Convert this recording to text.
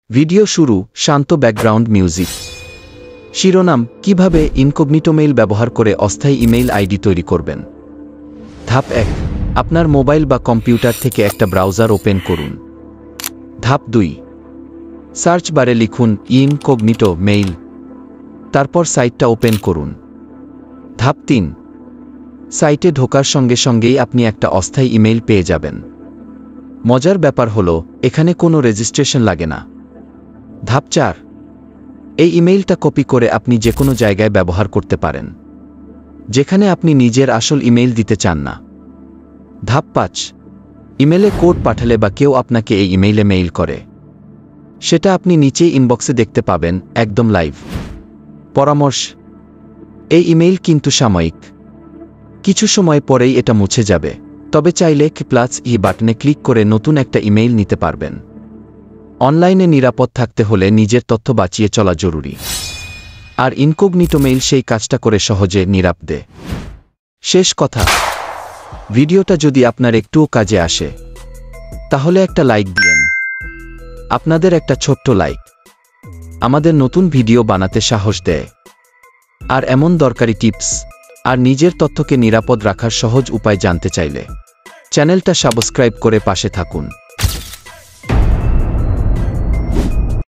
Video শুরু, শান্ত background music. শিরোনাম, কিভাবে ইনকগনিটো মেইল ব্যবহার করে অস্থায়ী ইমেইল আইডি তৈরি করবেন। ধাপ 1, আপনার মোবাইল বা কম্পিউটার থেকে একটা ব্রাউজার ওপেন করুন। ধাপ 2, সার্চ বারে লিখুন ইনকগনিটো মেইল, তারপর সাইটটা ওপেন করুন। ধাপ 3, সাইটে ঢোকার সঙ্গে সঙ্গেই আপনি একটা অস্থায়ী ইমেইল পেয়ে যাবেন। মজার ব্যাপার হলো, এখানে কোনো রেজিস্ট্রেশন লাগে না। ধাপ 4, এই ইমেইলটা কপি করে আপনি যে কোনো জায়গায় ব্যবহার করতে পারেন, যেখানে আপনি নিজের আসল ইমেইল দিতে চান না। ধাপ 5, ইমেলে কোড পাঠালে বা কেউ আপনাকে এই ইমেইলে মেইল করে, সেটা আপনি নিচেই ইনবক্সে দেখতে পাবেন, একদম লাইভ। পরামর্শ, এই ইমেইল কিন্তু সাময়িক, কিছু সময় পরেই এটা মুছে যাবে, তবে চাইলে +ই বাটনে ক্লিক করে নতুন একটা ইমেইল নিতে পারবেন। অনলাইনে নিরাপদ থাকতে হলে নিজের তথ্য বাঁচিয়ে চলা জরুরি, আর ইনকগনিটো মেইল সেই কাজটা করে সহজে, নিরাপদে। শেষ কথা, ভিডিওটা যদি আপনার একটুও কাজে আসে, তাহলে একটা লাইক দিয়েন। আপনাদের একটা ছোট্ট লাইক আমাদের নতুন ভিডিও বানাতে সাহস দেয়। আর এমন দরকারি টিপস আর নিজের তথ্যকে নিরাপদ রাখার সহজ উপায় জানতে চাইলে চ্যানেলটা সাবস্ক্রাইব করে পাশে থাকুন।